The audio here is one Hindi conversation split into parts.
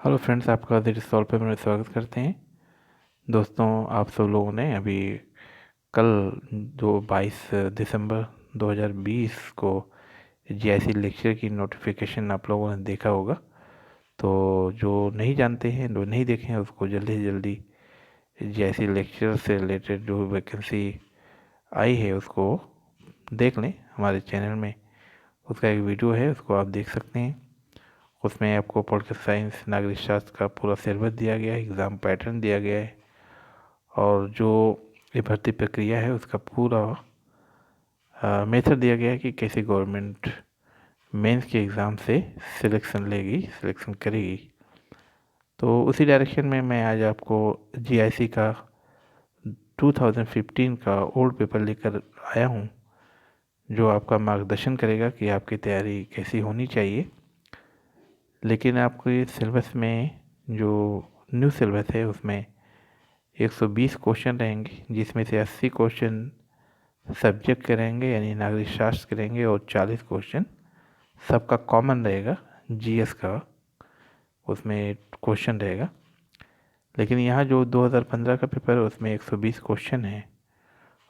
हेलो फ्रेंड्स, आपका द सॉल्व पे में स्वागत करते हैं। दोस्तों, आप सब लोगों ने अभी कल जो 22 दिसंबर 2020 को जीआईसी लेक्चर की नोटिफिकेशन आप लोगों ने देखा होगा। तो जो नहीं जानते हैं, जो नहीं देखे हैं, उसको जल्दी से जल्दी जीआईसी लेक्चर से रिलेटेड जो वैकेंसी आई है उसको देख लें। हमारे चैनल में उसका एक वीडियो है, उसको आप देख सकते हैं। उसमें आपको पॉलिटिकल साइंस, नागरिक शास्त्र का पूरा सिलेबस दिया गया है, एग्ज़ाम पैटर्न दिया गया है और जो ये भर्ती प्रक्रिया है उसका पूरा मेथड दिया गया है कि कैसे गवर्नमेंट मेंस के एग्ज़ाम से सिलेक्शन करेगी। तो उसी डायरेक्शन में मैं आज आपको जीआईसी का 2015 का ओल्ड पेपर लेकर आया हूँ, जो आपका मार्गदर्शन करेगा कि आपकी तैयारी कैसी होनी चाहिए। लेकिन आपको ये सिलेबस में जो न्यू सिलेबस है उसमें 120 क्वेश्चन रहेंगे, जिसमें से 80 क्वेश्चन सब्जेक्ट के रहेंगे यानी नागरिक शास्त्र के रहेंगे और 40 क्वेश्चन सबका कॉमन रहेगा, जीएस का उसमें क्वेश्चन रहेगा। लेकिन यहाँ जो 2015 का पेपर है उसमें 120 क्वेश्चन है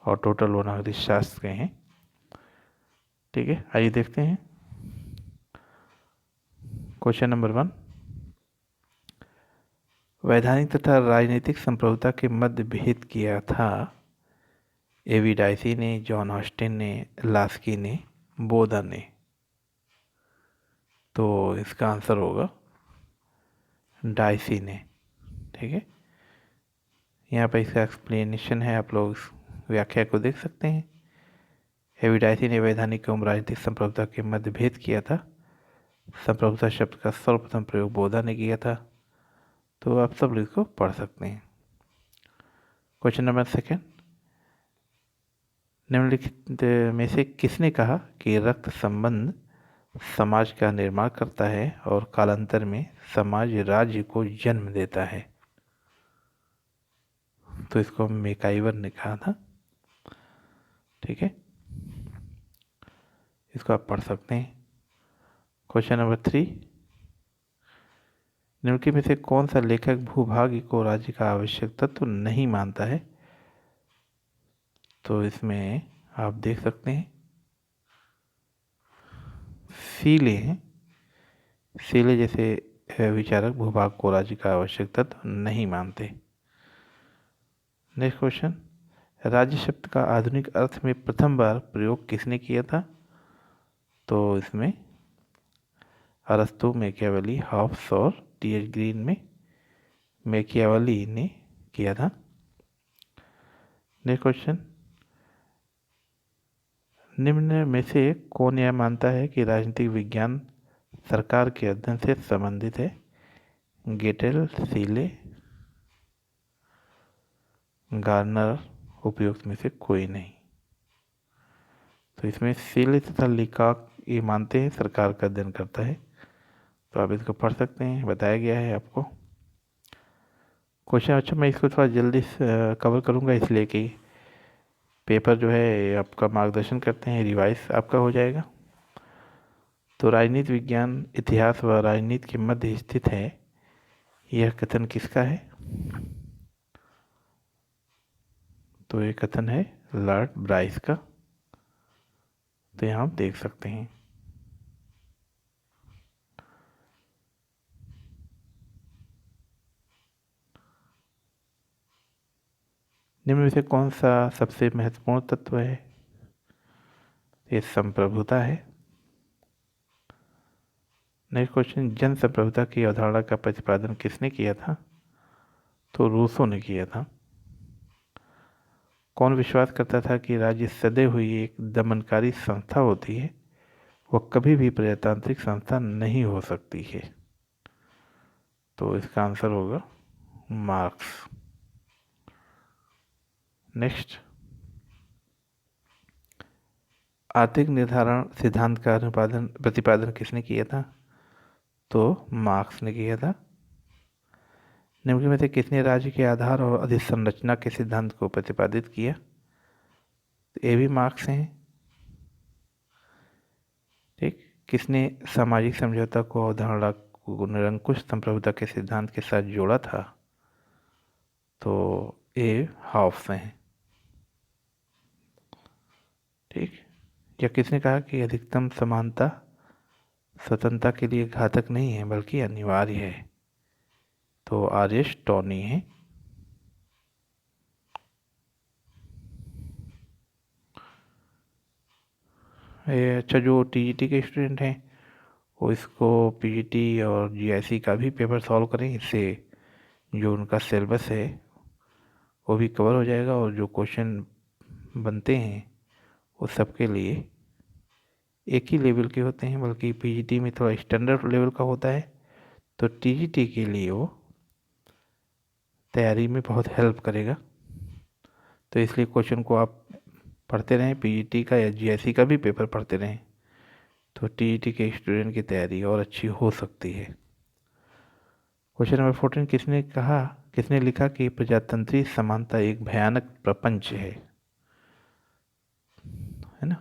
और टोटल वो नागरिक शास्त्र के हैं। ठीक है, आइए देखते हैं। क्वेश्चन नंबर 1, वैधानिक तथा राजनीतिक संप्रभुता के मध्य भेद किया था। एवी डाइसी ने, जॉन ऑस्टिन ने, लास्की ने, बोधा ने। तो इसका आंसर होगा डाइसी ने। ठीक है, यहाँ पर इसका एक्सप्लेनेशन है, आप लोग इस व्याख्या को देख सकते हैं। एवी डाइसी ने वैधानिक एवं राजनीतिक संप्रभुता के मध्य भेद किया था। संप्रभुता शब्द का सर्वप्रथम प्रयोग बोधा ने किया था। तो आप सब लोग इसको पढ़ सकते हैं। क्वेश्चन नंबर 2, निम्नलिखित में से किसने कहा कि रक्त संबंध समाज का निर्माण करता है और कालांतर में समाज राज्य को जन्म देता है? तो इसको मैकाइवर ने कहा था। ठीक है, इसको आप पढ़ सकते हैं। क्वेश्चन नंबर 3, निम्नलिखित में से कौन सा लेखक भूभाग्य को राज्य का आवश्यक तत्व नहीं मानता है? तो इसमें आप देख सकते हैं सीले हैं। सीले जैसे विचारक भूभाग को राज्य का आवश्यक तत्व नहीं मानते। नेक्स्ट क्वेश्चन, राज्य शब्द का आधुनिक अर्थ में प्रथम बार प्रयोग किसने किया था? तो इसमें अरस्तु, मैकियावेली, हॉब्स और टी.एच. ग्रीन में मैकियावेली ने किया था। नेक्स्ट क्वेश्चन, निम्न में से कौन यह मानता है कि राजनीतिक विज्ञान सरकार के अध्ययन से संबंधित है? गेटेल, सीले, गार्नर, उपयुक्त में से कोई नहीं। तो इसमें सीले तथा लीकॉक ये मानते हैं सरकार का अध्ययन करता है। तो आप इसको पढ़ सकते हैं, बताया गया है आपको। क्वेश्चन अच्छा मैं इसको थोड़ा जल्दी से कवर करूँगा, इसलिए कि पेपर जो है आपका मार्गदर्शन करते हैं, रिवाइज आपका हो जाएगा। तो राजनीति विज्ञान इतिहास व राजनीति के मध्य स्थित है, यह कथन किसका है? तो ये कथन है लॉर्ड ब्राइस का। तो यहाँ आप देख सकते हैं। निम्न में से कौन सा सबसे महत्वपूर्ण तत्व है? ये संप्रभुता है। नेक्स्ट क्वेश्चन, जन संप्रभुता की अवधारणा का प्रतिपादन किसने किया था? तो रूसो ने किया था। कौन विश्वास करता था कि राज्य सदैव हुई एक दमनकारी संस्था होती है, वह कभी भी प्रजातांत्रिक संस्था नहीं हो सकती है? तो इसका आंसर होगा मार्क्स। नेक्स्ट, आर्थिक निर्धारण सिद्धांत का प्रतिपादन किसने किया था? तो मार्क्स ने किया था। निम्न में से किसने राज्य के आधार और अधिसंरचना के सिद्धांत को प्रतिपादित किया? तो ये भी मार्क्स हैं। ठीक, किसने सामाजिक समझौता को अवधारणा को निरंकुश संप्रभुता के सिद्धांत के साथ जोड़ा था? तो ए हाफ्स हैं। ठीक। या किसने कहा कि अधिकतम समानता स्वतंत्रता के लिए घातक नहीं है बल्कि अनिवार्य है? तो आर्यश टॉनी है। ये अच्छा, जो टीजीटी के स्टूडेंट हैं वो इसको पीजीटी और जीआईसी का भी पेपर सॉल्व करें, इससे जो उनका सिलेबस है वो भी कवर हो जाएगा और जो क्वेश्चन बनते हैं वो सबके लिए एक ही लेवल के होते हैं, बल्कि पीजीटी में थोड़ा स्टैंडर्ड लेवल का होता है, तो टीजीटी के लिए वो तैयारी में बहुत हेल्प करेगा। तो इसलिए क्वेश्चन को आप पढ़ते रहें, पीजीटी का या जीआईसी का भी पेपर पढ़ते रहें, तो टीजीटी के स्टूडेंट की तैयारी और अच्छी हो सकती है। क्वेश्चन नंबर 14, किसने लिखा कि प्रजातंत्री समानता एक भयानक प्रपंच है ना?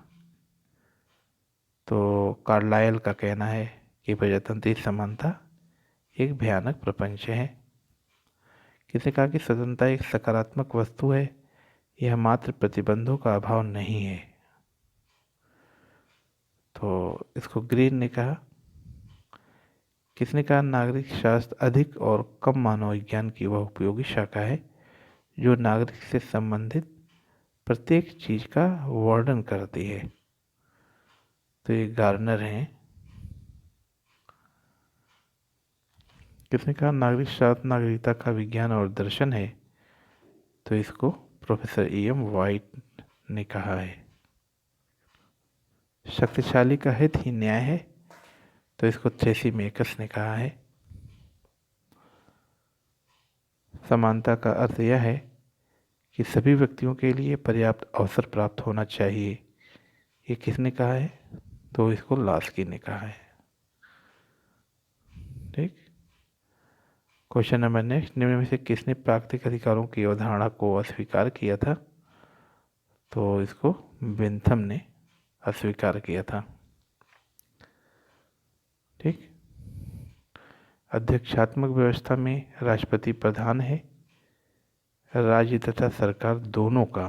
तो कार्लाइल का कहना है कि प्रजातंत्री समानता एक भयानक प्रपंच है। किसने कहा कि स्वतंत्रता एक सकारात्मक वस्तु है, यह मात्र प्रतिबंधों का अभाव नहीं है? तो इसको ग्रीन ने कहा। किसने कहा नागरिक शास्त्र अधिक और कम मानव विज्ञान की वह उपयोगी शाखा है जो नागरिक से संबंधित प्रत्येक चीज का वर्णन करती है? तो ये गार्नर हैं। किसने कहा नागरिक शास्त्र नागरिकता का विज्ञान और दर्शन है? तो इसको प्रोफेसर एम वाइट ने कहा है। शक्तिशाली का हित ही न्याय है? तो इसको थ्रेसी मेकर्स ने कहा है। समानता का अर्थ यह है कि सभी व्यक्तियों के लिए पर्याप्त अवसर प्राप्त होना चाहिए, ये किसने कहा है? तो इसको लास्की ने कहा है। ठीक। क्वेश्चन नंबर नेक्स्ट, निम्न में से किसने प्राकृतिक अधिकारों की अवधारणा को अस्वीकार किया था? तो इसको बेंथम ने अस्वीकार किया था। ठीक। अध्यक्षात्मक व्यवस्था में राष्ट्रपति प्रधान है, राज्य तथा सरकार दोनों का।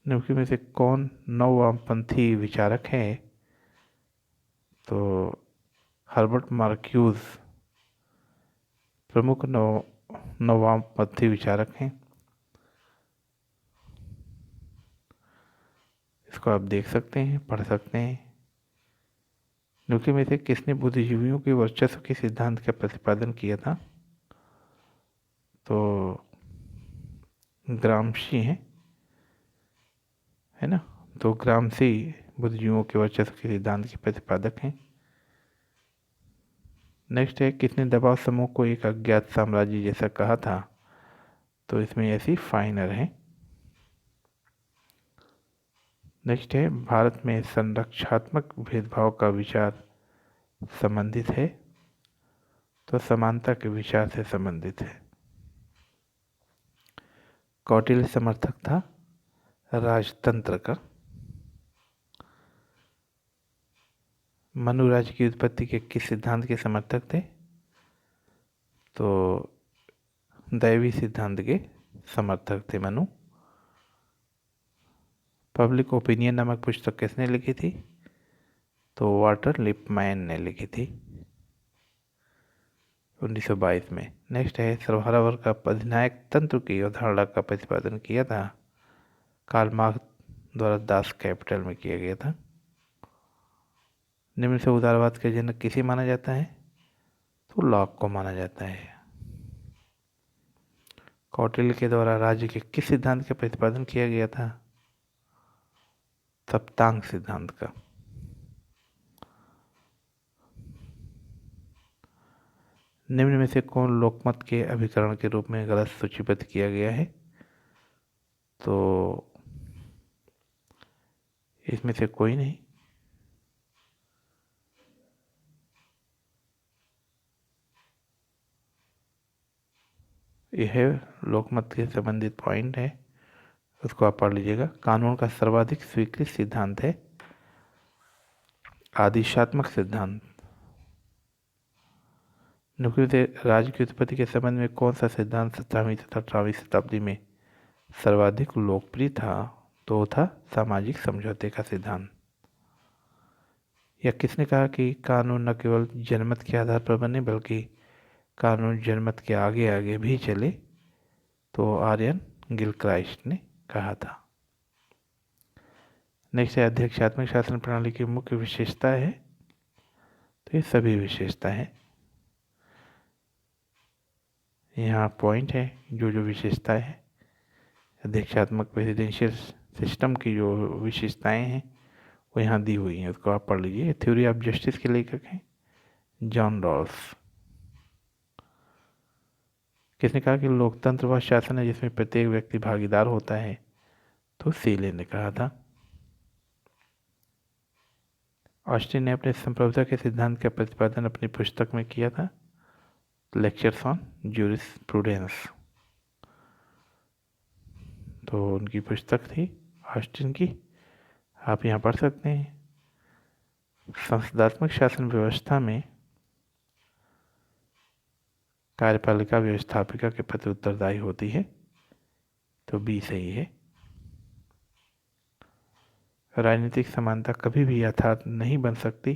निम्न में से कौन नव वामपंथी विचारक है? तो हर्बर्ट मार्क्यूज प्रमुख नव वामपंथी विचारक हैं। इसको आप देख सकते हैं, पढ़ सकते हैं। निम्न में से किसने बुद्धिजीवियों के वर्चस्व के सिद्धांत का प्रतिपादन किया था? तो ग्रामशी हैं, है ना? तो ग्रामशी बुद्धिजीवियों के वर्चस्व के सिद्धांत के प्रतिपादक हैं। नेक्स्ट है, किसने दबाव समूह को एक अज्ञात साम्राज्य जैसा कहा था? तो इसमें ऐसी फाइनर है। नेक्स्ट है, भारत में संरक्षात्मक भेदभाव का विचार संबंधित है? तो समानता के विचार से संबंधित है। कौटिल्य समर्थक था राजतंत्र का। मनु राज्य की उत्पत्ति के किस सिद्धांत के समर्थक थे? तो दैवी सिद्धांत के समर्थक थे मनु। पब्लिक ओपिनियन नामक पुस्तक किसने लिखी थी? तो वाटर लिपमैन ने लिखी थी 1922 में। नेक्स्ट है, सर्वहारा वर्ग का अधिनायक तंत्र की अवधारणा का प्रतिपादन किया था? कार्ल मार्क्स द्वारा दास कैपिटल में किया गया था। निम्न से उदारवाद के जनक किसे माना जाता है? तो लॉक को माना जाता है। कौटिल्य के द्वारा राज्य के किस सिद्धांत का प्रतिपादन किया गया था? सप्तांग सिद्धांत का। निम्न में से कौन लोकमत के अभिकरण के रूप में गलत सूचीबद्ध किया गया है? तो इसमें से कोई नहीं। यह लोकमत के संबंधित पॉइंट है, उसको आप पढ़ लीजिएगा। कानून का सर्वाधिक स्वीकृत सिद्धांत है आदिशात्मक सिद्धांत। निम्नलिखित में से राज्य की उत्पत्ति के संबंध में कौन सा सिद्धांत 17वीं तथा 18वीं शताब्दी में सर्वाधिक लोकप्रिय था? तो था सामाजिक समझौते का सिद्धांत। या किसने कहा कि कानून न केवल जनमत के आधार पर बने बल्कि कानून जनमत के आगे आगे भी चले? तो आर्यन गिलक्राइस्ट ने कहा था। नेक्स्ट है अध्यक्षात्मक शासन प्रणाली की मुख्य विशेषता है। तो ये सभी विशेषता है, यहाँ पॉइंट है जो जो विशेषता है अध्यक्षात्मक प्रेसिडेंशियल सिस्टम की जो विशेषताएं हैं वो यहाँ दी हुई हैं, उसको आप पढ़ लीजिए। थ्योरी ऑफ जस्टिस के लेखक हैं जॉन रॉल्स। किसने कहा कि लोकतंत्र वह शासन है जिसमें प्रत्येक व्यक्ति भागीदार होता है? तो सीले ने कहा था। ऑस्टिन ने अपने संप्रभुता के सिद्धांत का प्रतिपादन अपनी पुस्तक में किया था, लेक्चर्स ऑन ज्यूरिस्प्रूडेंस। तो उनकी पुस्तक थी ऑस्टिन की, आप यहाँ पढ़ सकते हैं। संसदात्मक शासन व्यवस्था में कार्यपालिका व्यवस्थापिका के प्रति उत्तरदायी होती है, तो बी सही है। राजनीतिक समानता कभी भी यथार्थ नहीं बन सकती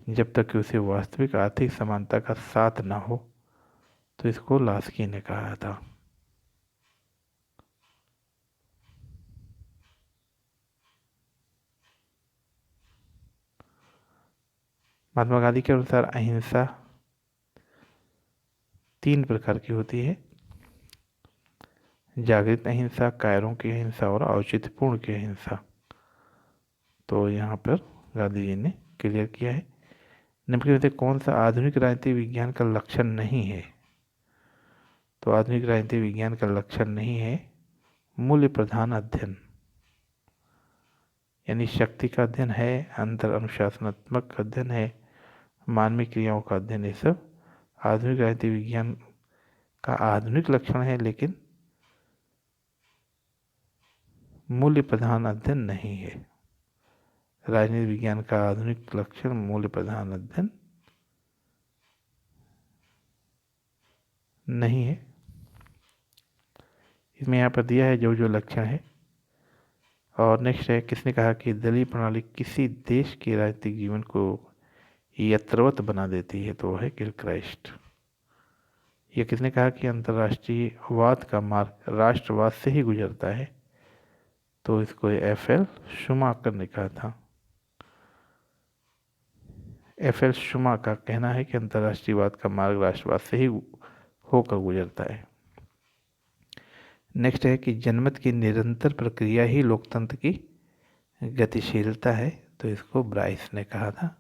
जब तक कि उसे वास्तविक आर्थिक समानता का साथ न हो, तो इसको लास्की ने कहा था। महात्मा गांधी के अनुसार अहिंसा 3 प्रकार की होती है, जागृत अहिंसा, कायरों की अहिंसा और औचित्यपूर्ण की अहिंसा। तो यहाँ पर गांधी जी ने क्लियर किया है। निम्नलिखित में से कौन सा आधुनिक राजनीतिक विज्ञान का लक्षण नहीं है? तो आधुनिक राजनीतिक विज्ञान का लक्षण नहीं है मूल्य प्रधान अध्ययन, यानी शक्ति का अध्ययन है, अंतर अनुशासनात्मक अध्ययन है, मानवीय क्रियाओं का अध्ययन। ये सब आधुनिक राजनीतिक विज्ञान का आधुनिक लक्षण है, लेकिन मूल्य प्रधान अध्ययन नहीं है। राजनीतिक विज्ञान का आधुनिक लक्षण मूल्य प्रधान अध्ययन नहीं है। इसमें यहाँ पर दिया है जो जो लक्षण है। और नेक्स्ट है किसने कहा कि दलीय प्रणाली किसी देश के राजनीतिक जीवन को यत्रवत बना देती है? तो वो है गिलक्राइस्ट। यह किसने कहा कि अंतर्राष्ट्रीयवाद का मार्ग राष्ट्रवाद से ही गुजरता है? तो इसको एफ.एल. शूमाकर ने कहा था। एफ.एल. शूमा का कहना है कि अंतर्राष्ट्रीयवाद का मार्ग राष्ट्रवाद से ही होकर गुजरता है। नेक्स्ट है कि जनमत की निरंतर प्रक्रिया ही लोकतंत्र की गतिशीलता है। तो इसको ब्राइस ने कहा था।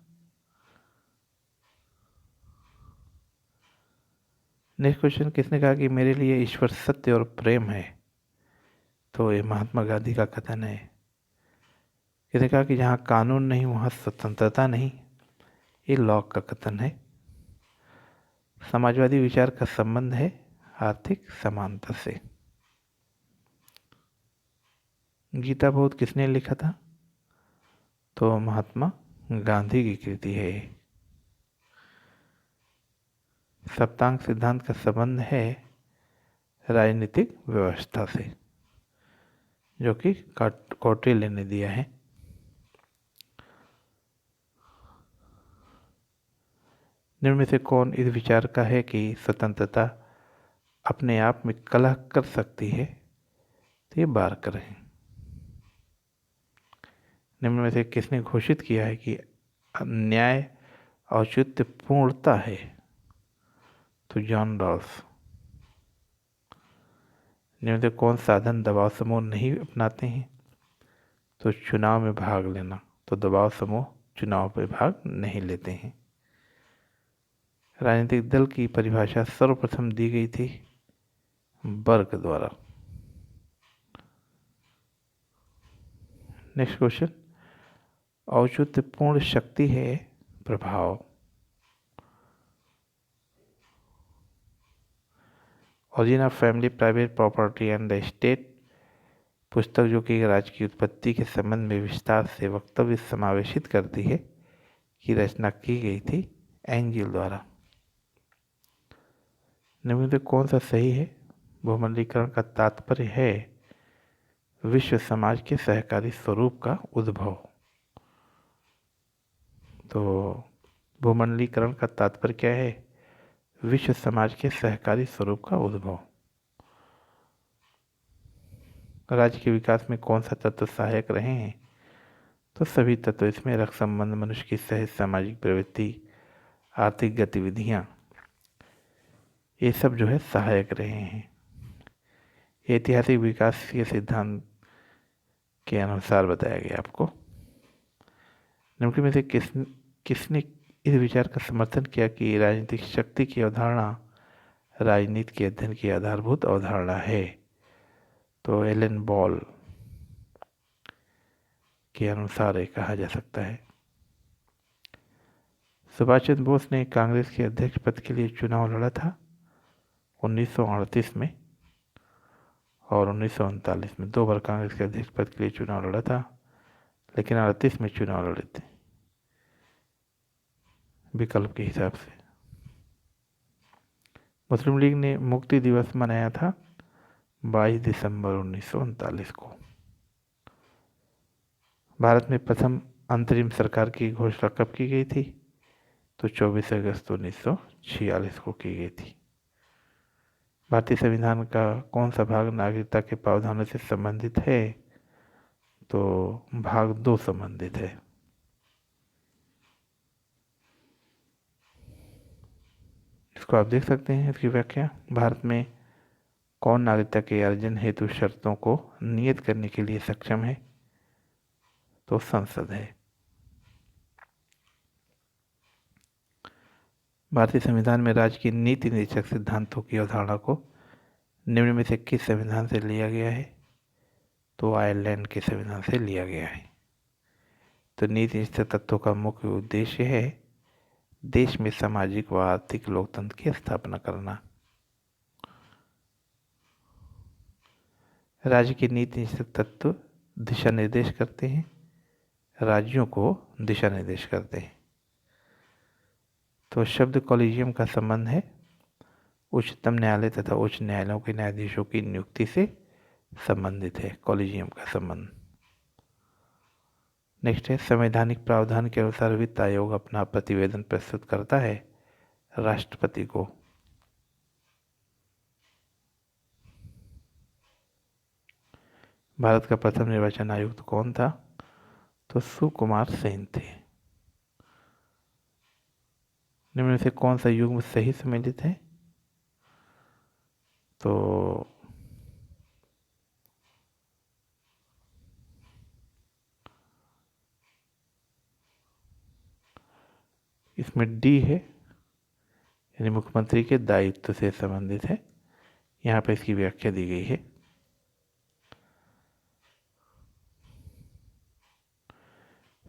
नेक्स्ट क्वेश्चन, किसने कहा कि मेरे लिए ईश्वर सत्य और प्रेम है? तो ये महात्मा गांधी का कथन है। किसने कहा कि जहाँ कानून नहीं वहाँ स्वतंत्रता नहीं? ये लॉक का कथन है। समाजवादी विचार का संबंध है आर्थिक समानता से। गीता बोध किसने लिखा था? तो महात्मा गांधी की कृति है। सप्तांग सिद्धांत का संबंध है राजनीतिक व्यवस्था से, जो कि कौटिल्य ने दिया है। निम्न में से कौन इस विचार का है कि स्वतंत्रता अपने आप में कलह कर सकती है? तो ये बारकर है। निम्न में से किसने घोषित किया है कि न्याय औचित्यपूर्णता है? तो जॉन रॉल्स। निम्न में से कौन साधन दबाव समूह नहीं अपनाते हैं? तो चुनाव में भाग लेना। तो दबाव समूह चुनाव में भाग नहीं लेते हैं। राजनीतिक दल की परिभाषा सर्वप्रथम दी गई थी बर्ग द्वारा। नेक्स्ट क्वेश्चन, औचित्यपूर्ण शक्ति है प्रभाव। Origin of family, private property and the state पुस्तक, जो कि राज्य की उत्पत्ति के संबंध में विस्तार से वक्तव्य समावेशित करती है, की रचना की गई थी एंजिल द्वारा। निम्न में से कौन सा सही है? भूमंडलीकरण का तात्पर्य है विश्व समाज के सहकारी स्वरूप का उद्भव। तो भूमंडलीकरण का तात्पर्य क्या है? विश्व समाज के सहकारी स्वरूप का उद्भव। राज्य के विकास में कौन सा तत्व सहायक रहे हैं? तो सभी तत्व इसमें रक्त संबंध, मनुष्य की सहज सामाजिक प्रवृत्ति, आर्थिक गतिविधियाँ, ये सब जो है सहायक रहे हैं। ऐतिहासिक विकास के सिद्धांत के अनुसार बताया गया आपको। निम्न में से किसने इस विचार का समर्थन किया कि राजनीतिक शक्ति की अवधारणा राजनीति के अध्ययन की आधारभूत अवधारणा है? तो एलन बॉल के अनुसार ये कहा जा सकता है। सुभाष चंद्र बोस ने कांग्रेस के अध्यक्ष पद के लिए चुनाव लड़ा था 1938 में और 1939 में। 2 बार कांग्रेस के अध्यक्ष पद के लिए चुनाव लड़ा था, लेकिन 38 में चुनाव लड़े थे विकल्प के हिसाब से। मुस्लिम लीग ने मुक्ति दिवस मनाया था 22 दिसंबर 1939 को। भारत में प्रथम अंतरिम सरकार की घोषणा कब की गई थी? तो 24 अगस्त 1946 को की गई थी। भारतीय संविधान का कौन सा भाग नागरिकता के प्रावधानों से संबंधित है? तो भाग 2 संबंधित है। इसको आप देख सकते हैं, इसकी व्याख्या। भारत में कौन नागरिकता के अर्जन हेतु शर्तों को नियत करने के लिए सक्षम है? तो संसद है। भारतीय संविधान में राज्य की नीति निदेशक सिद्धांतों की अवधारणा को निम्न में से किस संविधान से लिया गया है? तो आयरलैंड के संविधान से लिया गया है। तो नीति निदेशक तत्वों का मुख्य उद्देश्य है देश में सामाजिक व आर्थिक लोकतंत्र की स्थापना करना। राज्य के नीति निदेशक तत्व दिशा निर्देश करते हैं, राज्यों को दिशा निर्देश करते हैं। तो शब्द कॉलेजियम का संबंध है उच्चतम न्यायालय तथा उच्च न्यायालयों के न्यायाधीशों की नियुक्ति से संबंधित है कॉलेजियम का संबंध। नेक्स्ट है, संवैधानिक प्रावधान के अनुसार वित्त आयोग अपना प्रतिवेदन प्रस्तुत करता है राष्ट्रपति को। भारत का प्रथम निर्वाचन आयुक्त कौन था? तो सुकुमार सेन थे। निम्न में से कौन सा युग्म सही सम्मिलित है? तो इसमें डी है, यानी मुख्यमंत्री के दायित्व से संबंधित है। यहाँ पर इसकी व्याख्या दी गई है।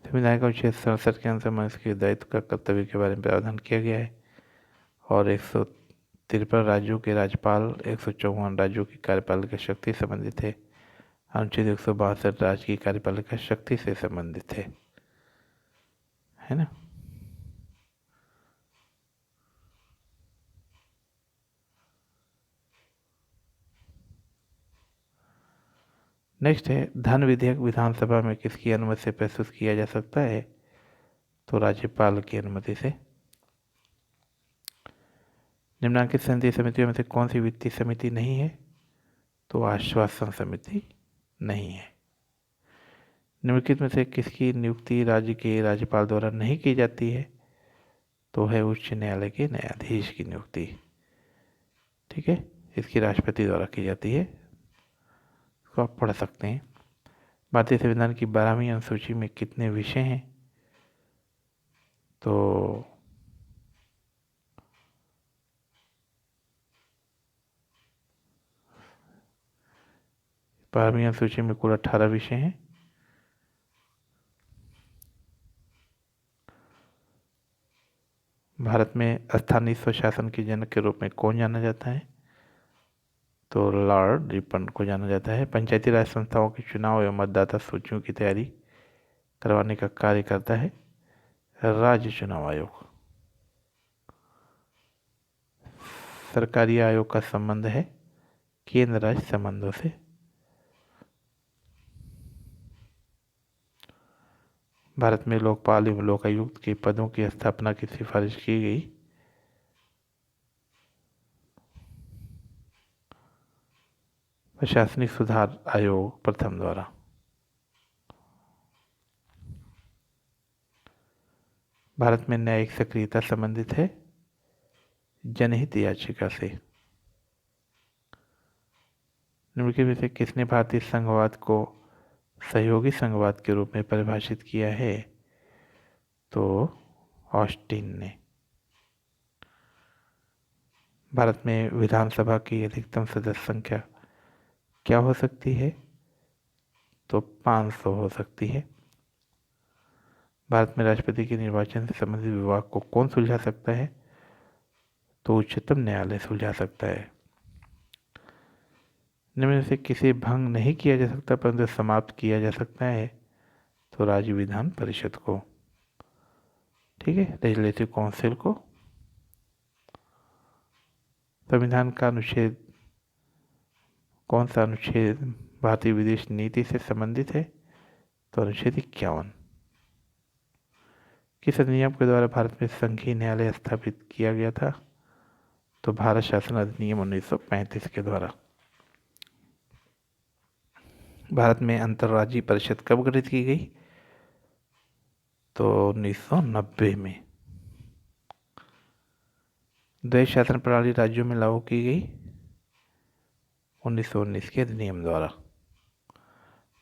संविधान का अनुच्छेद 67 के अनुसार मनुष्य के दायित्व का कर्तव्य के बारे में प्रावधान किया गया है और 153 राज्यों के राज्यपाल 154 राज्यों की कार्यपालिका शक्ति से संबंधित है। अनुच्छेद 162 राज्य की कार्यपालिका शक्ति से संबंधित है ना। नेक्स्ट है, धन विधेयक विधानसभा में किसकी अनुमति से प्रस्तुत किया जा सकता है? तो राज्यपाल की अनुमति से। निम्नलिखित संसदीय समितियों में से कौन सी वित्तीय समिति नहीं है? तो आश्वासन समिति नहीं है। निम्नलिखित में से किसकी नियुक्ति राज्य के राज्यपाल द्वारा नहीं की जाती है? तो है उच्च न्यायालय के न्यायाधीश की नियुक्ति। ठीक है, इसकी राष्ट्रपति द्वारा की जाती है। इसको आप पढ़ सकते हैं। भारतीय संविधान की 12वीं अनुसूची में कितने विषय हैं? तो 12वीं अनुसूची में कुल 18 विषय हैं। भारत में स्थानीय स्वशासन के जनक के रूप में कौन जाना जाता है? तो लॉर्ड रिपन को जाना जाता है। पंचायती राज संस्थाओं के चुनाव एवं मतदाता सूचियों की तैयारी करवाने का कार्य करता है राज्य चुनाव आयोग। सरकारी आयोग का संबंध है केंद्र राज्य संबंधों से। भारत में लोकपाल एवं लोकायुक्त के पदों की स्थापना की सिफारिश की गई। प्रशासनिक सुधार आयोग प्रथम द्वारा। भारत में न्यायिक सक्रियता संबंधित है जनहित याचिका से। निम्नलिखित में से किसने भारतीय संघवाद को सहयोगी संघवाद के रूप में परिभाषित किया है? तो ऑस्टिन ने। भारत में विधानसभा की अधिकतम सदस्य संख्या क्या हो सकती है? तो 500 हो सकती है। भारत में राष्ट्रपति के निर्वाचन से संबंधित विवाद को कौन सुलझा सकता है? तो उच्चतम न्यायालय सुलझा सकता है। निम्न में से किसे भंग नहीं किया जा सकता परंतु समाप्त किया जा सकता है? तो राज्य विधान परिषद को। ठीक है, लेजिस्लेटिव काउंसिल को। संविधान का अनुच्छेद, कौन सा अनुच्छेद भारतीय विदेश नीति से संबंधित है? तो अनुच्छेद 51। किस अधिनियम के द्वारा भारत में संघीय न्यायालय स्थापित किया गया था? तो भारत शासन अधिनियम 1935 के द्वारा। भारत में अंतर्राज्यीय परिषद कब गठित की गई? तो 1990 में। द्वैध शासन प्रणाली राज्यों में लागू की गई 1919 के अधिनियम द्वारा।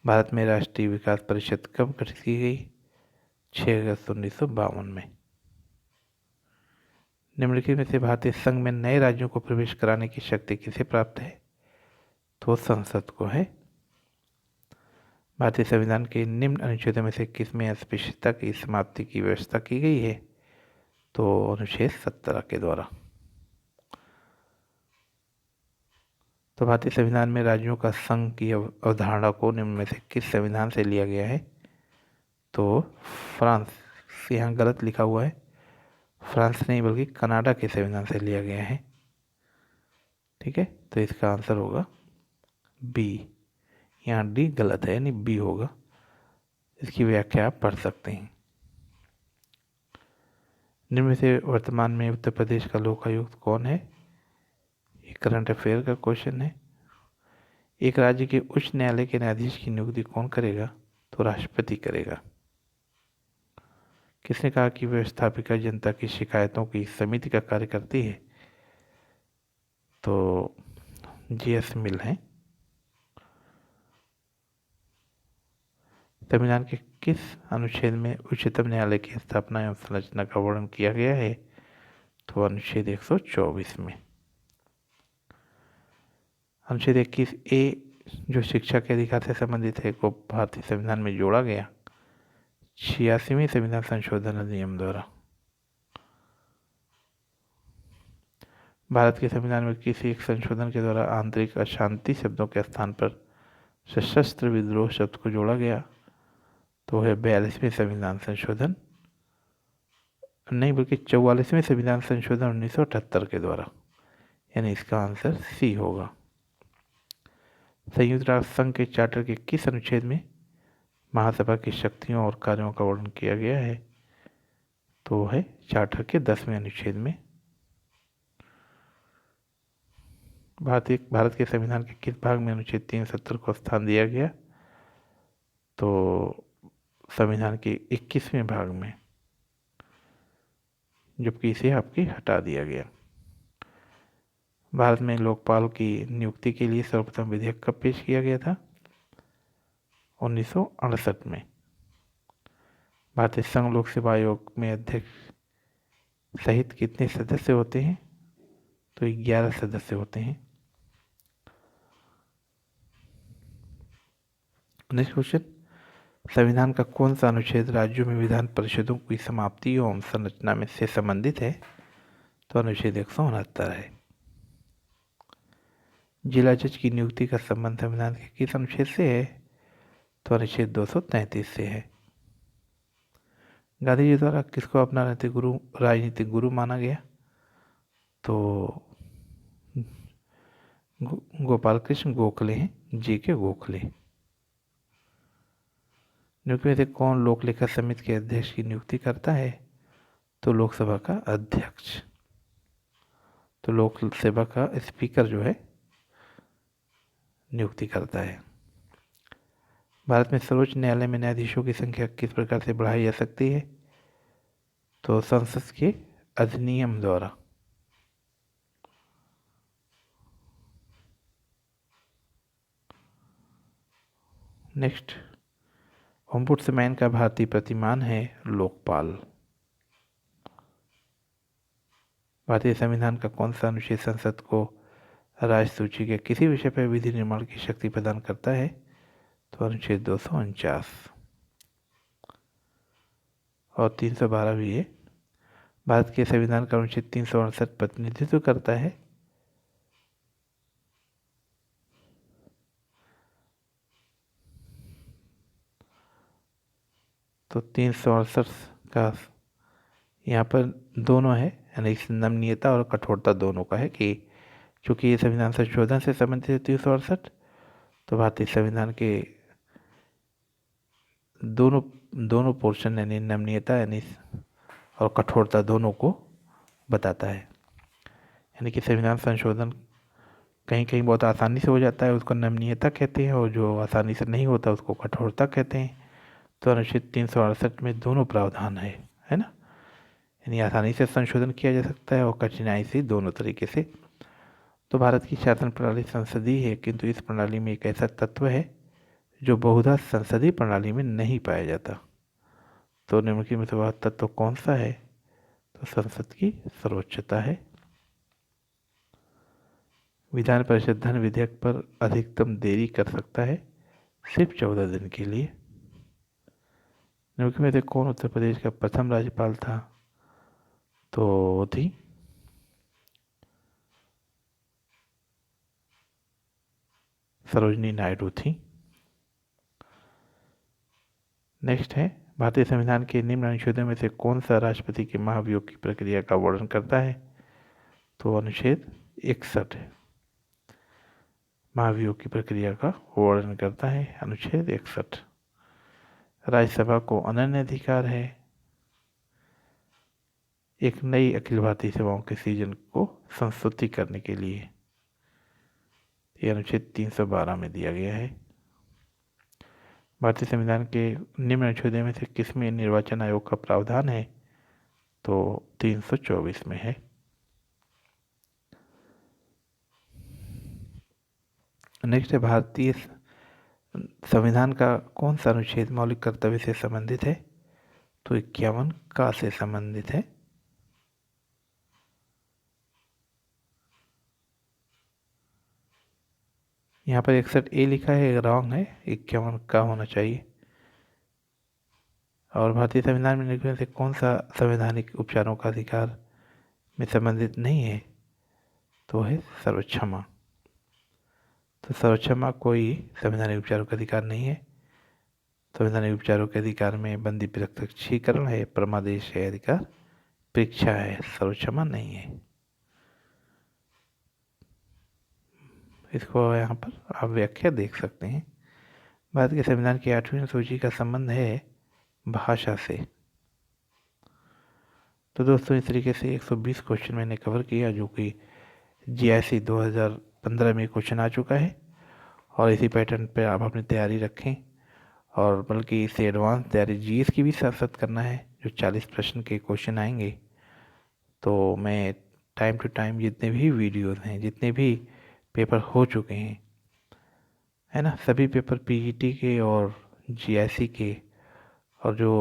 भारत में राष्ट्रीय विकास परिषद कब गठित की गई? 6 अगस्त 1952 में। निम्नलिखित में से भारतीय संघ में नए राज्यों को प्रवेश कराने की शक्ति किसे प्राप्त है? तो संसद को है। भारतीय संविधान के निम्न अनुच्छेदों में से किसमें अस्पृश्यता की समाप्ति की व्यवस्था की गई है? तो अनुच्छेद 17 के द्वारा। तो भारतीय संविधान में राज्यों का संघ की अवधारणा को निम्न में से किस संविधान से लिया गया है? तो फ्रांस, यहाँ गलत लिखा हुआ है, फ्रांस नहीं बल्कि कनाडा के संविधान से लिया गया है। ठीक है, तो इसका आंसर होगा बी। यहाँ डी गलत है, यानी बी होगा। इसकी व्याख्या आप पढ़ सकते हैं। निम्न में से वर्तमान में उत्तर प्रदेश का लोकायुक्त कौन है? ये करंट अफेयर का क्वेश्चन है। एक राज्य के उच्च न्यायालय के न्यायाधीश की नियुक्ति कौन करेगा? तो राष्ट्रपति करेगा। किसने कहा कि व्यवस्थापिका जनता की शिकायतों की समिति का कार्य करती है? तो जीएस मिल है। संविधान के किस अनुच्छेद में उच्चतम न्यायालय की स्थापना एवं संरचना का वर्णन किया गया है? तो अनुच्छेद 124 में। अनुच्छेद 21A जो शिक्षा के अधिकार से संबंधित है को भारतीय संविधान में जोड़ा गया 86वें संविधान संशोधन अधिनियम द्वारा। भारत के संविधान में किसी एक संशोधन के द्वारा आंतरिक अशांति शब्दों के स्थान पर सशस्त्र विद्रोह शब्द को जोड़ा गया? तो है 42वें संविधान संशोधन, नहीं बल्कि 44वें संविधान संशोधन 1978 के द्वारा, यानी इसका आंसर सी होगा। संयुक्त राष्ट्र संघ के चार्टर के किस अनुच्छेद में महासभा की शक्तियों और कार्यों का वर्णन किया गया है? तो है चार्टर के 10वें अनुच्छेद में। भारत के संविधान के किस भाग में अनुच्छेद 370 को स्थान दिया गया? तो संविधान के 21वें भाग में, जबकि इसे आपकी हटा दिया गया। भारत में लोकपाल की नियुक्ति के लिए सर्वप्रथम विधेयक कब पेश किया गया था? 1968 में। भारतीय संघ लोक सेवा आयोग में अध्यक्ष सहित कितने सदस्य होते हैं? तो 11 सदस्य होते हैं। नेक्स्ट क्वेश्चन, संविधान का कौन सा अनुच्छेद राज्यों में विधान परिषदों की समाप्ति एवं संरचना में से संबंधित है? तो अनुच्छेद 169 है। जिला जज की नियुक्ति का संबंध संविधान के किस अनुच्छेद से है? तो अनुच्छेद 233 से है। गांधी जी द्वारा किसको अपना राजनीतिक गुरु माना गया? तो गोपाल कृष्ण गोखले हैं, J.K. गोखले। नियुक्ति में से कौन लोक लेखा समिति के अध्यक्ष की नियुक्ति करता है? तो लोकसभा का अध्यक्ष। तो लोकसभा का स्पीकर जो है नियुक्ति करता है। भारत में सर्वोच्च न्यायालय में न्यायाधीशों की संख्या किस प्रकार से बढ़ाई जा सकती है? तो संसद के अधिनियम द्वारा। नेक्स्ट, ओम्बुड्समैन का भारतीय प्रतिमान है लोकपाल। भारतीय संविधान का कौन सा अनुच्छेद संसद को राज्य सूची के किसी विषय पर विधि निर्माण की शक्ति प्रदान करता है? तो अनुच्छेद 249 और 312 भी है। भारत के संविधान का अनुच्छेद 368 प्रतिनिधित्व करता है? तो 368 का यहाँ पर दोनों है, यानी नमनीयता और कठोरता दोनों का है कि चूँकि ये संविधान संशोधन से संबंधित है 368, तो भारतीय संविधान के दोनों पोर्शन यानी नमनीयता यानी और कठोरता दोनों को बताता है। यानी कि संविधान संशोधन कहीं कहीं बहुत आसानी से हो जाता है, उसको नमनीयता कहते हैं, और जो आसानी से नहीं होता उसको कठोरता कहते हैं। तो अनुच्छेद 368 में दोनों प्रावधान है ना, यानी आसानी से संशोधन किया जा सकता है और कठिनाई से, दोनों तरीके से। तो भारत की शासन प्रणाली संसदीय है, किंतु इस प्रणाली में एक ऐसा तत्व है जो बहुधा संसदीय प्रणाली में नहीं पाया जाता। तो निम्नलिखित में से वह तत्व कौन सा है? तो संसद की सर्वोच्चता है। विधान परिषद धन विधेयक पर अधिकतम देरी कर सकता है सिर्फ 14 दिन के लिए। निम्नलिखित में से कौन उत्तर प्रदेश का प्रथम राज्यपाल था? तो वो थी सरोजनी नायडू थी। नेक्स्ट है, भारतीय संविधान के निम्न अनुच्छेदों में से कौन सा राष्ट्रपति के महाभियोग की प्रक्रिया का वर्णन करता है? तो अनुच्छेद 61 महाभियोग की प्रक्रिया का वर्णन करता है, अनुच्छेद 61। राज्यसभा को अनन्य अधिकार है एक नई अखिल भारतीय सेवाओं के सीजन को संस्तुति करने के लिए, ये अनुच्छेद 312 में दिया गया है। भारतीय संविधान के निम्न अनुच्छेदों में से किसमें निर्वाचन आयोग का प्रावधान है? तो 324 में है। नेक्स्ट है, भारतीय संविधान का कौन सा अनुच्छेद मौलिक कर्तव्य से संबंधित है? तो 51 का से संबंधित है। यहाँ पर 61A लिखा है, रॉन्ग है, 51 का होना चाहिए। और भारतीय संविधान में निम्नलिखित में से कौन सा संवैधानिक उपचारों का अधिकार में संबंधित नहीं है? तो है सर्वक्षमा। तो सर्वक्षमा कोई संवैधानिक उपचारों का अधिकार नहीं है। संवैधानिक उपचारों के अधिकार में बंदी प्रत्यक्षीकरण है, परमादेश है, अधिकार परीक्षा है, सर्वक्षमा नहीं है। इसको यहाँ पर आप व्याख्या देख सकते हैं। भारत के संविधान की 8वीं अनुसूची का संबंध है भाषा से। तो दोस्तों, इस तरीके से 120 क्वेश्चन मैंने कवर किया, जो कि GIC 2015 में क्वेश्चन आ चुका है। और इसी पैटर्न पे आप अपनी तैयारी रखें, और बल्कि इससे एडवांस तैयारी GS की भी साथ साथ करना है, जो 40 प्रश्न के क्वेश्चन आएंगे। तो मैं टाइम टू टाइम जितने भी वीडियोस हैं, जितने भी पेपर हो चुके हैं, है ना, सभी पेपर PET के और GIC के और जो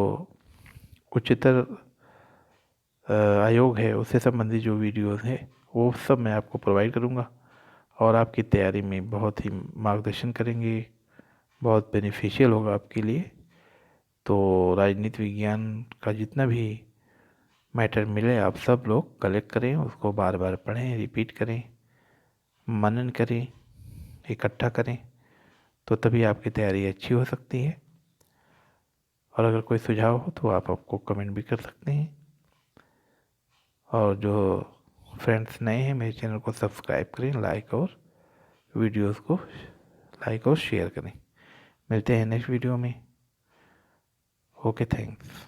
उच्चतर आयोग है उससे संबंधित जो वीडियोस हैं वो सब मैं आपको प्रोवाइड करूँगा, और आपकी तैयारी में बहुत ही मार्गदर्शन करेंगे, बहुत बेनिफिशियल होगा आपके लिए। तो राजनीति विज्ञान का जितना भी मैटर मिले आप सब लोग कलेक्ट करें, उसको बार बार पढ़ें, रिपीट करें, मनन करें, इकट्ठा करें, तो तभी आपकी तैयारी अच्छी हो सकती है। और अगर कोई सुझाव हो तो आप आपको कमेंट भी कर सकते हैं। और जो फ्रेंड्स नए हैं मेरे चैनल को सब्सक्राइब करें, लाइक और वीडियोस को लाइक और शेयर करें। मिलते हैं नेक्स्ट वीडियो में। Okay, thanks.